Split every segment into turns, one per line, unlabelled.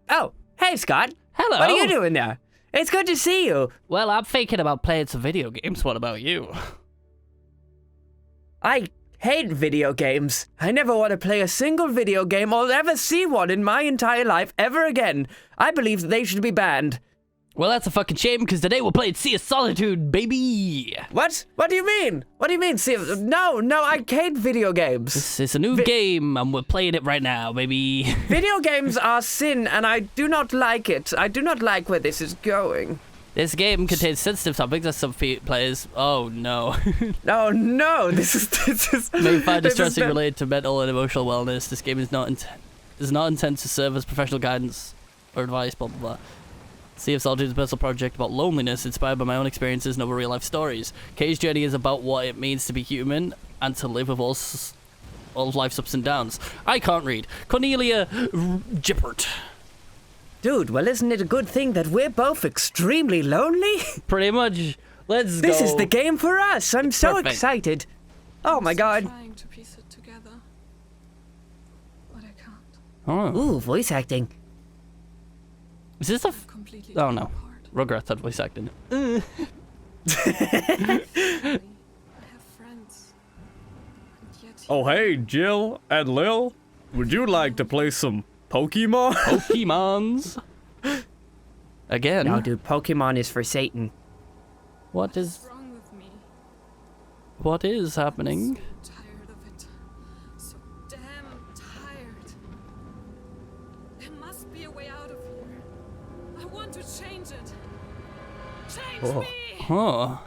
Oh, hey, Scott.
Hello.
What are you doing there? It's good to see you.
Well, I'm thinking about playing some video games. What about you?
I hate video games. I never want to play a single video game or ever see one in my entire life ever again. I believe that they should be banned.
Well, that's a fucking shame, because today we're playing Sea of Solitude, baby.
What? What do you mean? What do you mean? No, I hate video games.
This is a new game, and we're playing it right now, baby.
Video games are sin, and I do not like it. I do not like where this is going.
This game contains sensitive topics that some players... Oh, no.
Oh, no. This is...
may find distressing related to mental and emotional wellness. This game is not intended to serve as professional guidance or advice, blah, blah, blah. Sea of Solitude is a personal project about loneliness inspired by my own experiences and other real-life stories. Kay's journey is about what it means to be human and to live with all of life's ups and downs. I can't read. Cornelia Gippert.
Dude, well, isn't it a good thing that we're both extremely lonely?
Pretty much. Let's go.
This is the game for us. I'm so excited. Oh my god.
I'm trying to piece it together, but I can't.
Oh.
Ooh, voice acting.
Is this a... Oh, no. Rugrats had voice acting.
I have friends. And yet
Oh, hey, Jill and Lil. Would you like to play some Pokemon?
Pokemons. Again.
No, dude, Pokemon is for Satan.
What
what's
is...
wrong with me?
What is happening?
So tired of it. So damn tired. There must be a way out of here. I want to change it. Change me!
Huh. I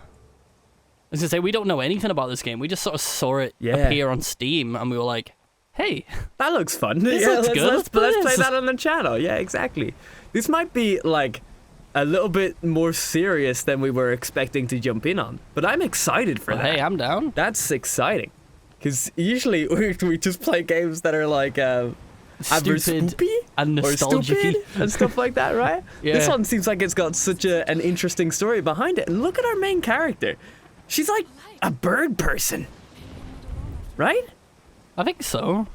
was gonna say, we don't know anything about this game. We just sort of saw it
Yeah.
appear on Steam, and we were like, hey.
That looks fun.
This looks good.
Let's play
Let's-
that on the channel. Yeah, exactly. This might be, like, a little bit more serious than we were expecting to jump in on. But I'm excited for
Well,
that.
hey, I'm down.
That's exciting. Because usually we just play games that are like either
Stupid
spoopy
and
or
nostalgic
stupid and stuff like that, right?
Yeah.
This one seems like it's got such an interesting story behind it. And look at our main character. She's like a bird person. Right?
I think so.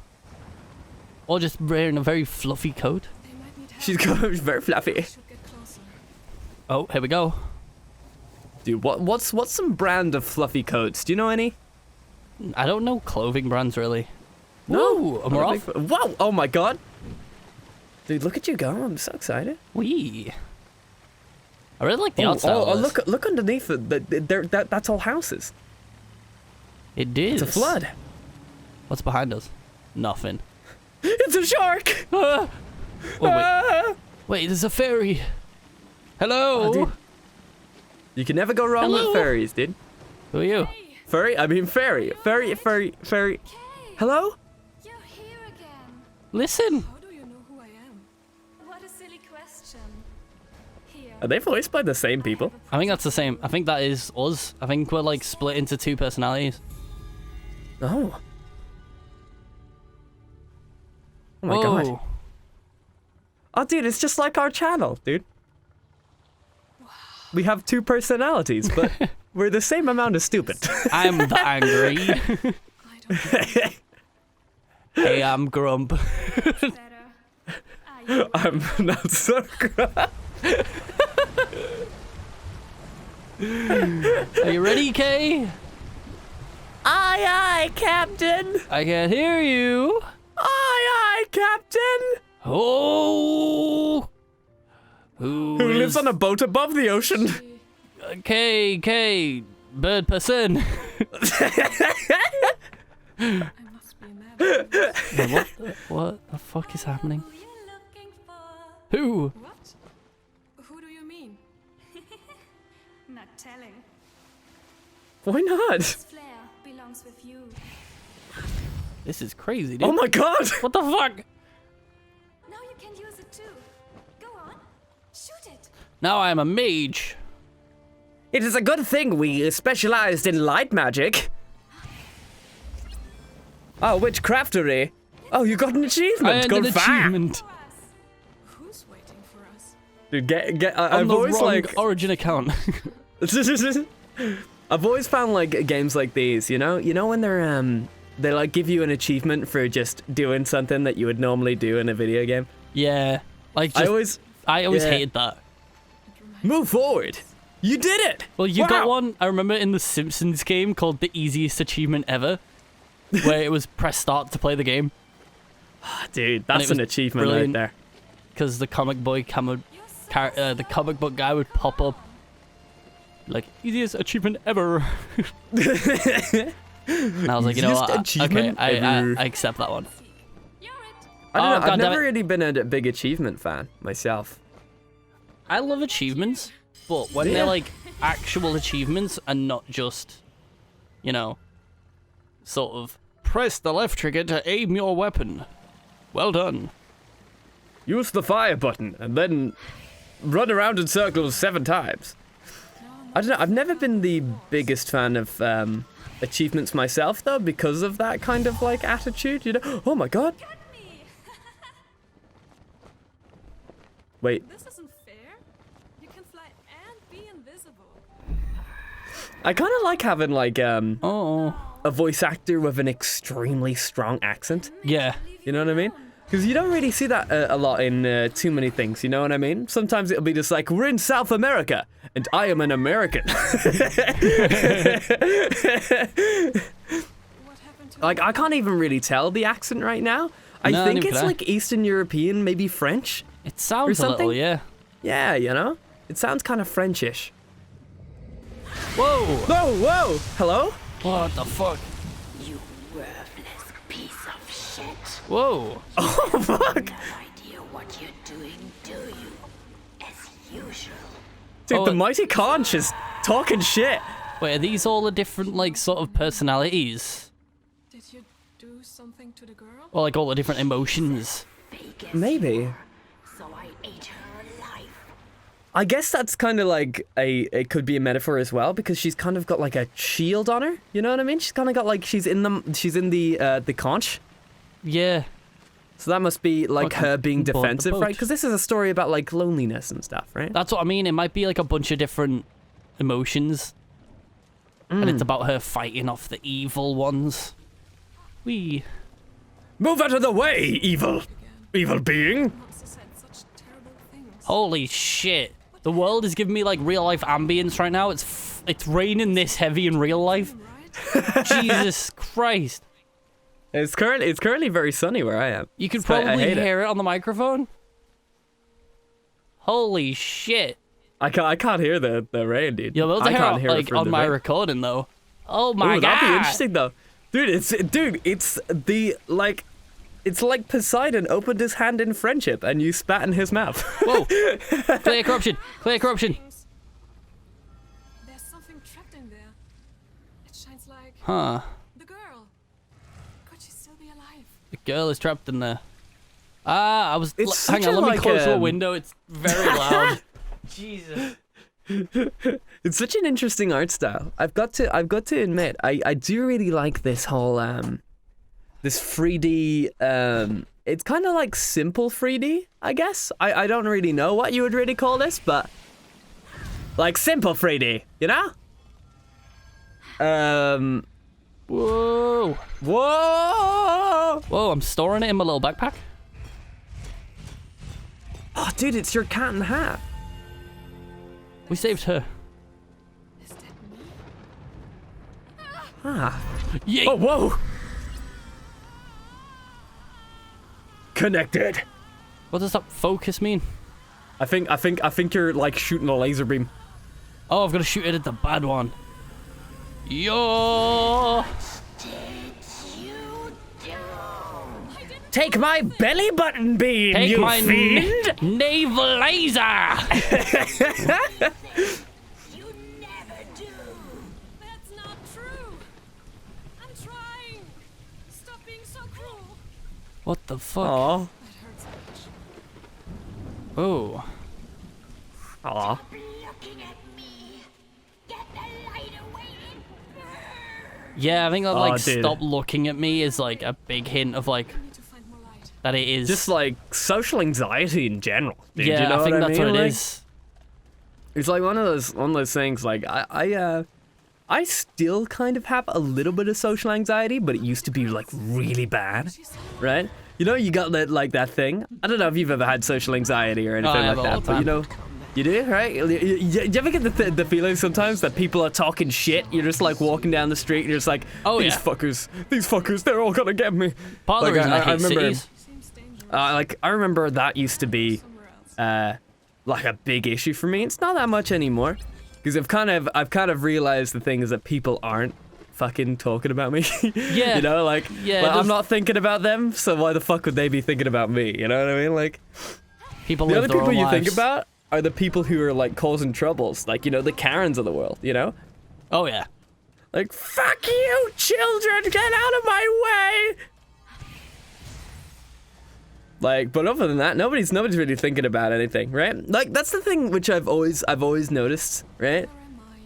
Or just wearing a very fluffy coat.
They might need help.
She's very
I
fluffy.
should get closer.
Oh, here we go.
Dude, what's some brand of fluffy coats? Do you know any?
I don't know clothing brands, really.
No.
Woo, and we're
Not a
off.
big wow! Oh my god! Dude, look at you go! I'm so excited.
Wee. I really like the outside.
Oh,
of this.
look underneath it. That's all houses.
It is.
It's a flood.
What's behind us? Nothing.
It's a shark!
Ah! Oh, wait.
Ah!
Wait, there's a fairy. Hello.
Oh, dude. You can never go wrong
Hello?
with fairies, dude.
Who are you?
Furry? I mean fairy. Fairy.
Kay,
Hello?
You're here again.
Listen.
how do you know who I am?
What a silly question. Here.
Are they voiced by the same people?
I think that's the same. I think that is us. I think we're like split into two personalities.
Oh. Oh my god.
Whoa.
Oh, dude, it's just like our channel, dude. We have two personalities, but we're the same amount of stupid.
I'm the angry.
I don't
Hey, I'm Grump.
Better. Are you
I'm not so good.
Are you ready, Kay?
Aye, aye, Captain.
I can't hear you.
Aye, aye, Captain.
Oh.
Who lives on a boat above the ocean?
Kay, bird person.
I must be mad.
What the fuck is happening?
who you looking for?
Who?
What? Who do you mean?
Not telling.
Why not?
This flare belongs with you.
This is crazy, dude.
Oh my god.
What the fuck?
Now you can use it too. Go on. Shoot it.
Now I am a mage.
It is a good thing we specialized in light magic. Oh, witchcraftery. Oh, you got an achievement.
I earned
Good
an
fire.
achievement.
For us.
Who's waiting for us?
Dude, get.
On
I've
the
always
wrong
like.
origin account.
I've always found like games like these. You know when they like give you an achievement for just doing something that you would normally do in a video game.
Yeah. Like,
I
just,
always yeah.
hated that.
Move forward. You did it.
Well, you got
Wow.
one, I remember in the Simpsons game called the easiest achievement ever, where it was press start to play the game.
Dude, that's an achievement right there.
Because the comic book guy would pop up like, easiest achievement ever. And I was like, you know what? Okay, I accept that one.
I don't know.
God
I've
damn
never
it.
really been a big achievement fan myself.
I love achievements, but when they're like actual achievements and not just, you know, sort of press the left trigger to aim your weapon. Well done.
Use the fire button and then run around in circles 7 times. I don't know. I've never been the biggest fan of achievements myself, though, because of that kind of like attitude. You know? Oh my god. Wait.
This isn't fair. You can fly and be invisible.
I kind of like having like
Oh.
a voice actor with an extremely strong accent.
Yeah.
You know what I mean? Because you don't really see that a lot in too many things, you know what I mean? Sometimes it'll be just like, we're in South America, and I am an American.
What happened to
Like, I can't even really tell the accent right now. I
No,
think
neither
it's
can I.
like Eastern European, maybe French.
It sounds a little,
something?
yeah.
Yeah, you know? It sounds kind of Frenchish.
Whoa!
Whoa, whoa! Hello?
What the fuck?
You worthless piece of shit.
Whoa!
Oh, fuck!
No idea what you're doing, do you? As usual.
Dude,
Oh,
the mighty conch is talking shit.
Wait, are these all the different, like, sort of personalities?
Did you do something to the girl?
Or, like, all the different emotions?
Fake as
Maybe.
you are, so I ate her alive.
I guess that's kind of like it could be a metaphor as well, because she's kind of got like a shield on her. You know what I mean? She's kind of got like she's in the conch.
Yeah.
So that must be like
Fucking
her being
board the
defensive,
boat.
right? Because this is a story about like loneliness and stuff, right?
That's what I mean. It might be, like, a bunch of different emotions. And it's about her fighting off the evil ones. Wee.
Move out of the way, evil being.
Monster said such terrible things.
Holy shit. The world is giving me, like, real-life ambience right now. It's raining this heavy in real life.
Right?
Jesus Christ.
It's currently very sunny where I am.
You could
It's quite- I
probably
hate it.
hear it on the microphone. Holy shit.
I can't hear the rain, dude.
You'll be able to
I
hear
can't
it,
hear
like,
it from
on
the
my
rain.
recording, though. Oh my
Ooh,
god.
that'd be interesting though, dude. It's like Poseidon opened his hand in friendship and you spat in his mouth.
Whoa. Clear corruption. Clear corruption.
Things. There's something trapped in there. It shines like
Huh.
the girl. Could she still be alive?
The girl is trapped in there. Ah, I was...
It's
hang
such
on,
a,
let me
like,
close the window. It's very loud. Jesus.
It's such an interesting art style. I've got to admit, I do really like this whole this 3D. It's kind of like simple 3D, I guess. I don't really know what you would really call this, but like simple 3D, you know?
Whoa.
Whoa!
Whoa, I'm storing it in my little backpack.
Oh, dude, it's your cat in hat.
We saved her.
Is that me?
Ah.
Yay.
Oh, whoa! Connected.
What does that focus mean?
I think you're like shooting a laser beam.
Oh, I've got to shoot it at the bad one. Yo!
Take my belly button beam,
Take
you
my
fiend!
naval laser!
You never do.
That's not true. I'm trying. Stop being so cruel.
What the fuck?
Aw.
That hurts so much.
Oh.
Aw.
Looking at me. Get the light away and burn.
Yeah, I think that,
Oh,
like,
dude.
stop looking at me is, like, a big hint of, like,
I need to find more light.
that it is.
Just like social anxiety in general. Dude,
yeah,
you know
I think
what
that's
mean?
what it
Like,
is.
It's like one of those things. Like I still kind of have a little bit of social anxiety, but it used to be like really bad,
She's
right? You know, you got that thing. I don't know if you've ever had social anxiety or anything
I have
like
all
that,
the
but you
time.
know, you do, right? You ever get the feeling sometimes that people are talking shit? You're just like walking down the street and you're just like,
Oh,
these
yeah.
fuckers, they're all gonna get me.
Part of the reason I hate
remember,
cities.
Seems dangerous.
I remember that used to be
Somewhere else.
like a big issue for me. It's not that much anymore, because I've kind of realized the thing is that people aren't fucking talking about me.
Yeah.
You know, like,
Yeah,
well, I'm
there's-
not thinking about them, so why the fuck would they be thinking about me? You know what I mean? Like,
People
the
live
other
their
people
own
you
lives.
think about are the people who are like causing troubles, like, you know, the Karens of the world, you know?
Oh yeah.
Like, fuck you, children, get out of my way! Like, but other than that, nobody's really thinking about anything, right? Like, that's the thing which I've always noticed, right?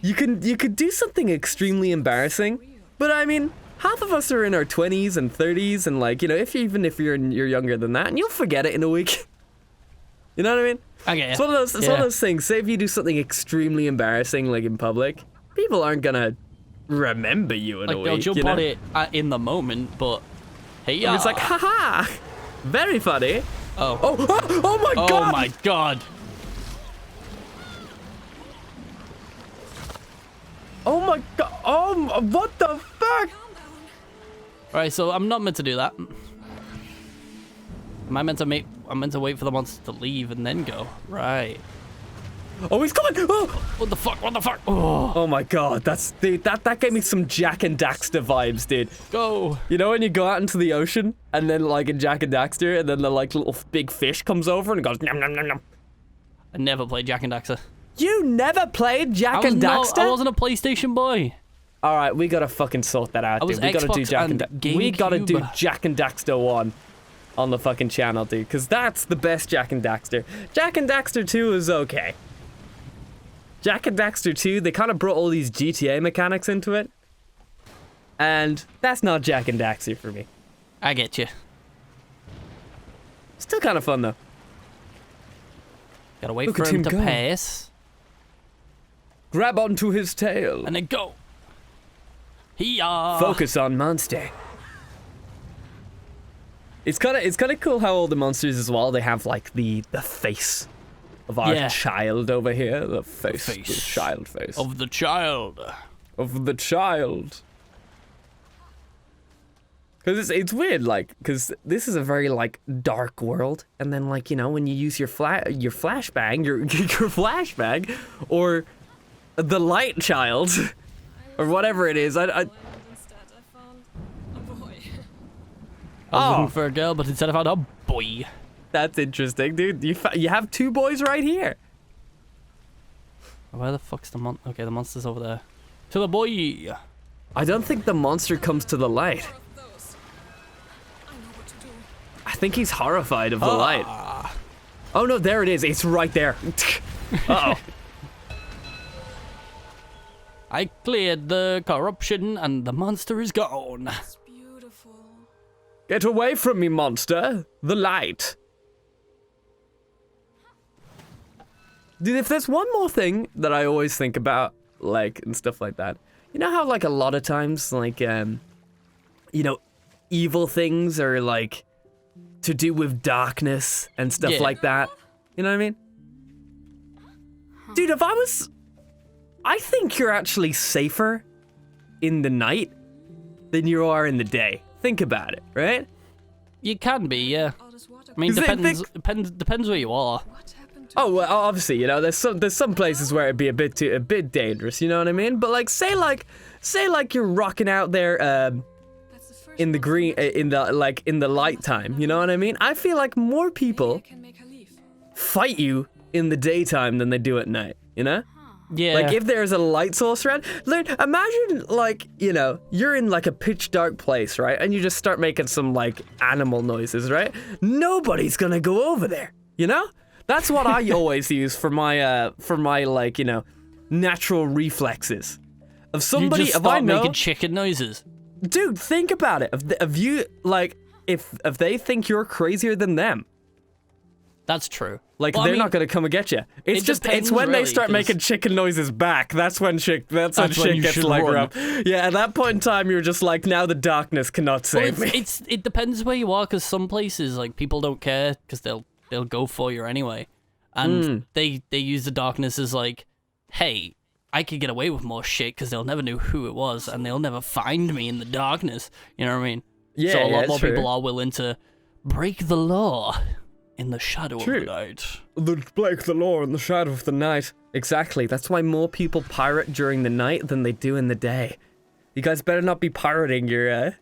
You could do something extremely embarrassing, but I mean, half of us are in our 20s and 30s, and like, you know, even if you're younger than that, and you'll forget it in a week. You know what I mean?
I get ya.
It's one of those. It's one of those things. Say if you do something extremely embarrassing, like in public, people aren't gonna remember you in
Like
a
they'll
week.
jump
you know?
on it in the moment, but hey,
And
yeah.
it's like, haha, very funny.
oh,
Oh my
oh
god!
my god.
Oh my god! Oh, what the fuck?
Right, so I'm not meant to do that. Am I meant to make? I'm meant to wait for the monster to leave and then go. Right.
Oh, he's coming! Oh,
What the fuck? What the fuck? Oh,
oh my god! That gave me some Jack and Daxter vibes, dude.
go.
You know when you go out into the ocean and then like in Jack and Daxter, and then the like little big fish comes over and goes nom nom nom nom.
I never played Jack and Daxter.
You never played Jack and Daxter?
I wasn't a PlayStation boy.
All right, we gotta fucking sort that out,
I was
dude. We gotta do
Xbox
Jack
and
and we gotta do
GameCube.
Jack and Daxter 1 on the fucking channel, dude, because that's the best Jack and Daxter. Jack and Daxter 2 is okay. Jack and Daxter 2, they kind of brought all these GTA mechanics into it, and that's not Jack and Daxter for me.
I get you.
Still kind of fun though.
Gotta wait
Look
for
at
him
him
to
go.
pass
Grab onto his tail.
and then go. He-ya.
Focus on monster. It's kind of cool how all the monsters as well, they have like the face of our
Yeah.
child over here, the face, the
face
child face
of the child.
of the child. Because it's weird, like, because this is a very like dark world, and then like, you know, when you use your flashbang, your flashbang, or the light child, or whatever it is,
Instead, I found a boy.
I was
Oh.
looking for a girl, but instead I found a boy.
That's interesting, dude. You have two boys right here.
Where the fuck's the Okay, the monster's over there. To the boy.
I don't think the monster comes to the light.
More of those. I know what to do.
I think he's horrified of the light. Oh no, there it is. It's right there. Uh-oh.
I cleared the corruption and the monster is gone.
It's beautiful.
Get away from me, monster. The light. Dude, if there's one more thing that I always think about, like, and stuff like that, you know how, like, a lot of times, like, you know, evil things are, like, to do with darkness and stuff
Yeah.
like that? You know what I mean? Dude, I think you're actually safer in the night than you are in the day. Think about it, right?
You can be, yeah.
All this water.
I mean,
Is it
depends where you are.
What happened to
Oh, well, obviously, you know, there's some places where it'd be a bit dangerous, you know what I mean? But like, say you're rocking out there,
That's the first
in the green, in the light time, you know what I mean? I feel like more
I
people
can make her leave.
fight you in the daytime than they do at night, you know?
Yeah.
Like, if there's a light source around, like, imagine, like, you know, you're in, like, a pitch dark place, right? And you just start making some, like, animal noises, right? Nobody's gonna go over there, you know? That's what I always use for my, like, you know, natural reflexes. Of somebody,
you just
if I
start
know,
making chicken noises.
dude, think about it. If you, like, if they think you're crazier than them,
That's true.
Like,
Well, I
they're
mean,
not going to come and get you. It's
it
just,
depends,
it's when they
really,
start
'cause-
making chicken noises back. That's when shit
when you
gets
should
like
run.
rough. Yeah, at that point in time, you're just like, now the darkness cannot
Well,
save me.
it depends where you are, because some places, like, people don't care, because they'll go for you anyway. And they use the darkness as like, hey, I could get away with more shit because they'll never know who it was and they'll never find me in the darkness. You know what I mean?
Yeah,
so a lot
yeah,
more
true.
people are willing to break the law in the shadow of the night.
Break the law in the shadow of the night. Exactly. That's why more people pirate during the night than they do in the day. You guys better not be pirating your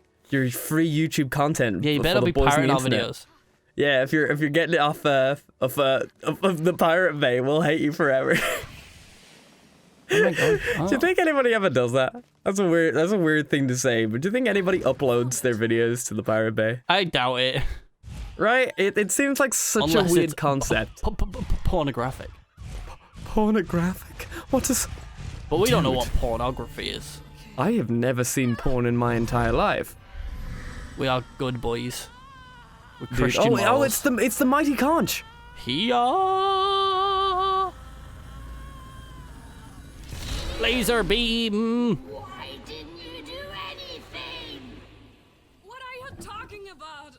free YouTube content.
Yeah, you
for
better
the
be
boys on
pirating
the
our
internet.
videos.
Yeah, if you're getting it off of the Pirate Bay, we'll hate you forever.
Oh my god.
Do you think anybody ever does that? That's a weird thing to say, but do you think anybody uploads their videos to the Pirate Bay?
I doubt it.
Right? It seems like such
Unless
a weird
it's
concept.
Pornographic.
Pornographic? What is...
But we don't know
Dude.
what pornography is.
I have never seen porn in my entire life.
We are good boys. We're
Dude,
Christian morals.
it's the mighty conch.
Hiya! Laser beam!
Why didn't you do anything?
What are you talking about?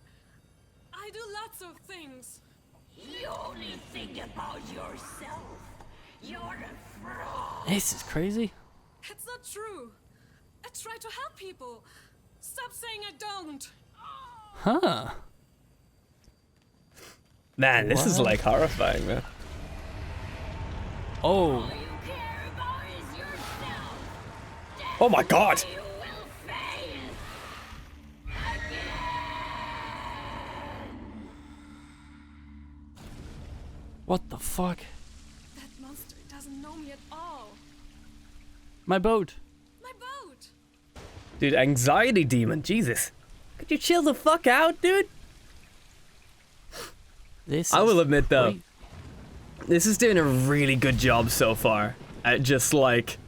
I do lots of things.
You only think about yourself. You're a fraud.
This is crazy.
It's not true. I try to help people. Stop saying I don't.
Huh.
Man, this is
What?
like horrifying, man.
Oh.
All you care about is yourself.
Oh my god!
You will fail.
What the fuck?
That monster doesn't know me at all.
My boat.
My boat.
Dude, anxiety demon, Jesus. Could you chill the fuck out, dude?
This
I
is
will admit though,
great.
this is doing a really good job so far at just like,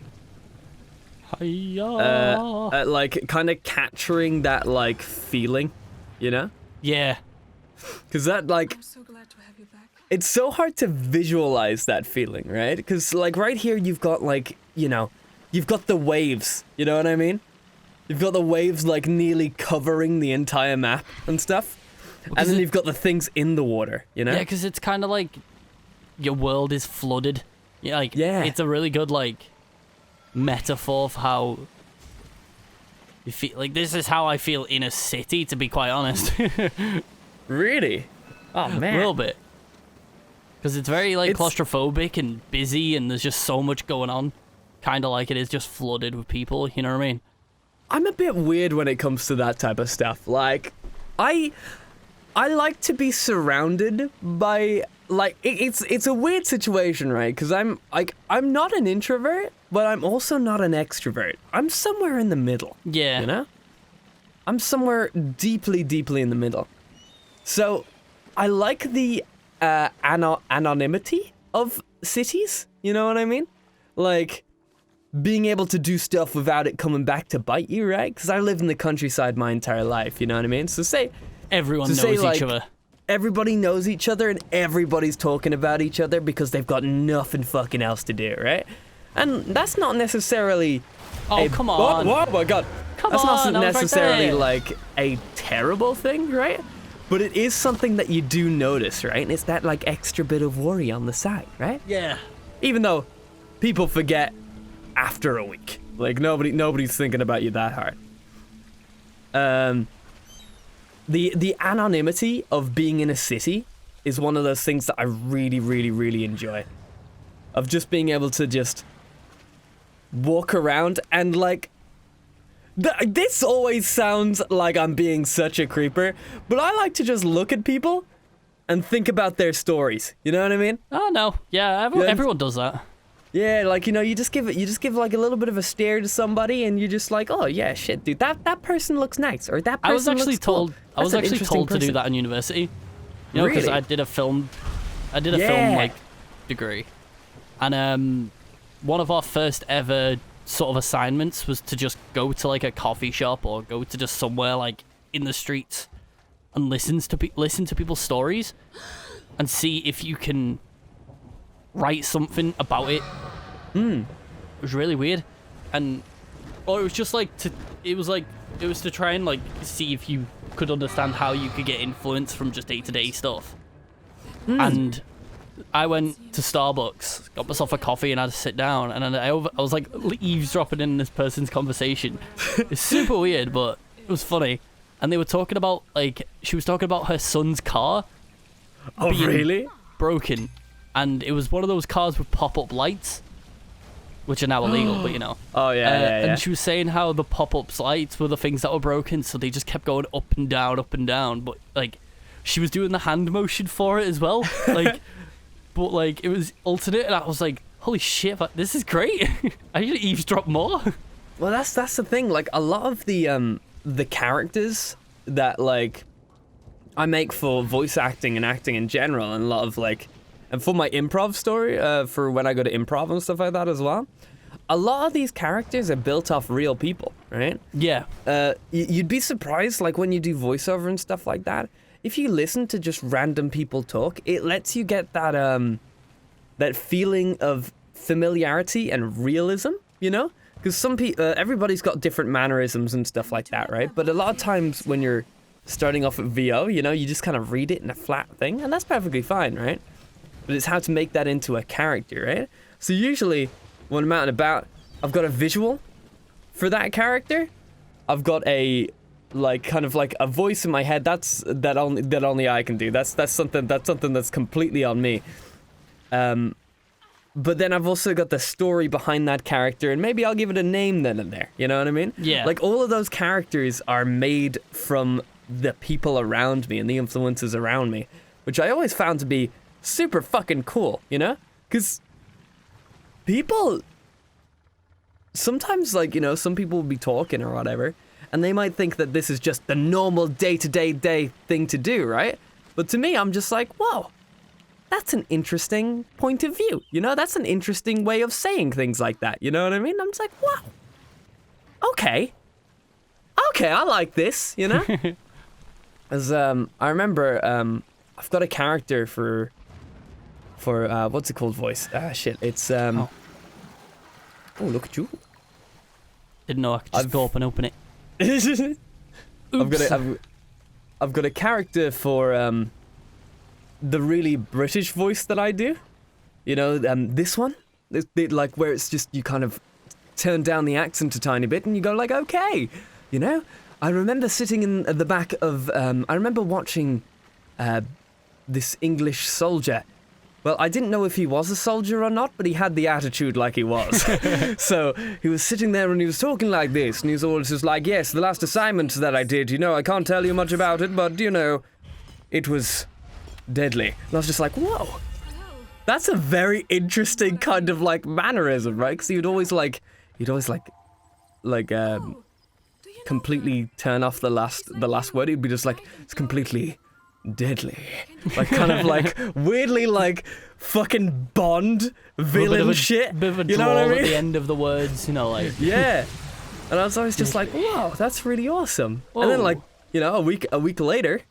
Hiya.
at like kind of capturing that like feeling, you know?
Yeah.
Because that like,
I'm so glad to have you back.
it's so hard to visualize that feeling, right? Because like right here you've got like, you know, you've got the waves, you know what I mean? You've got the waves like nearly covering the entire map and stuff. And then you've got the things in the water, you know?
Yeah, because it's kind of like your world is flooded. Yeah, like,
Yeah.
it's a really good, like, metaphor for how you feel. Like, this is how I feel in a city, to be quite honest.
Really? Oh
A
man.
little bit. Because it's very, like,
It's-
claustrophobic and busy, and there's just so much going on. Kind of like it is just flooded with people, you know what I mean?
I'm a bit weird when it comes to that type of stuff. Like, I like to be surrounded by like it's a weird situation, right? Because I'm not an introvert, but I'm also not an extrovert. I'm somewhere in the middle.
Yeah.
You know? I'm somewhere deeply, deeply in the middle. So, I like the anonymity of cities. You know what I mean? Like, being able to do stuff without it coming back to bite you, right? Because I lived in the countryside my entire life, you know what I mean? So say
Everyone
To
knows
say,
each
like,
other.
everybody knows each other and everybody's talking about each other because they've got nothing fucking else to do, right? And that's not necessarily...
Oh,
a-
come on.
Oh my god.
Come
That's
on,
not
I was right
necessarily
there.
like a terrible thing, right? But it is something that you do notice, right? And it's that like extra bit of worry on the side, right?
Yeah.
Even though people forget after a week. Like nobody's thinking about you that hard. The anonymity of being in a city is one of those things that I really, really, really enjoy. Of just being able to just walk around and like... This always sounds like I'm being such a creeper, but I like to just look at people and think about their stories. You know what I mean?
Oh, no. Yeah,
Yeah.
everyone does that.
Yeah, like, you know, you just give like a little bit of a stare to somebody and you're just like, oh yeah, shit, dude, that person looks nice, or that person
I was actually
looks cool.
told. I
That's
was
an
actually
interesting
told to do
person."
that in university. You know, because
Really?
I did a film. I did a
Yeah.
film like degree, and one of our first ever sort of assignments was to just go to like a coffee shop or go to just somewhere like in the streets and listen to people's stories. and see if you can write something about it. It was really weird, and or it was just like it was to try and like see if you could understand how you could get influence from just day-to-day stuff. And I went to Starbucks, got myself a coffee, and I had to sit down, and then I was like eavesdropping in this person's conversation. It's super weird, but it was funny. And they were talking about, like, she was talking about her son's car being
really?
broken, and it was one of those cars with pop-up lights, which are now illegal, but you know.
Oh yeah.
And she was saying how the pop-up lights were the things that were broken, so they just kept going up and down. But like, she was doing the hand motion for it as well, like, but like it was alternate, and I was like, holy shit, this is great. I should eavesdrop more.
Well, that's the thing. Like a lot of the characters that like I make for voice acting and acting in general, and a lot of like. And for my improv story, for when I go to improv and stuff like that as well, a lot of these characters are built off real people, right?
Yeah.
You'd be surprised, like when you do voiceover and stuff like that, if you listen to just random people talk, it lets you get that that feeling of familiarity and realism, you know? Because some people, everybody's got different mannerisms and stuff like that, right? But a lot of times when you're starting off at VO, you know, you just kind of read it in a flat thing, and that's perfectly fine, right? But it's how to make that into a character, right? So usually, when I'm out and about, I've got a visual for that character. I've got a, like, kind of like a voice in my head. That only I can do. That's something that's completely on me. But then I've also got the story behind that character, and maybe I'll give it a name then and there. You know what I mean?
Yeah.
Like all of those characters are made from the people around me and the influences around me, which I always found to be super fucking cool, you know? Because people sometimes, like, you know, some people will be talking or whatever, and they might think that this is just the normal day-to-day thing to do, right? But to me, I'm just like, whoa, that's an interesting point of view, you know? That's an interesting way of saying things like that, you know what I mean? I'm just like, wow, okay, I like this, you know? As I remember, I've got a character for what's it called? Voice. It's Oh, look at you.
Didn't know I could just go up and open it.
I've got a character for the really British voice that I do. You know, this one, like where it's just you kind of turn down the accent a tiny bit and you go like, okay, you know. I remember sitting in the back of. I remember watching this English soldier. Well, I didn't know if he was a soldier or not, but he had the attitude like he was. So he was sitting there and he was talking like this, and he was always just like, yes, the last assignment that I did, you know, I can't tell you much about it, but, you know, it was deadly. And I was just like, whoa, that's a very interesting kind of, like, mannerism, right? Because he'd always completely turn off the last word. He'd be just like, it's completely deadly, like kind of like weirdly like fucking Bond villain shit.
Bit of a
you know what I mean?
at the end of the words, you know, like
yeah. And I was always just like, wow, that's really awesome.
Whoa.
And then like, you know, a week later,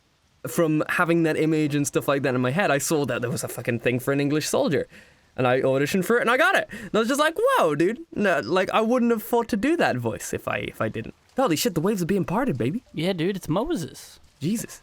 from having that image and stuff like that in my head, I saw that there was a fucking thing for an English soldier, and I auditioned for it and I got it. And I was just like, whoa, dude, no, like I wouldn't have thought to do that voice if I didn't. Holy shit, the waves are being parted, baby.
yeah, dude, it's Moses.
Jesus.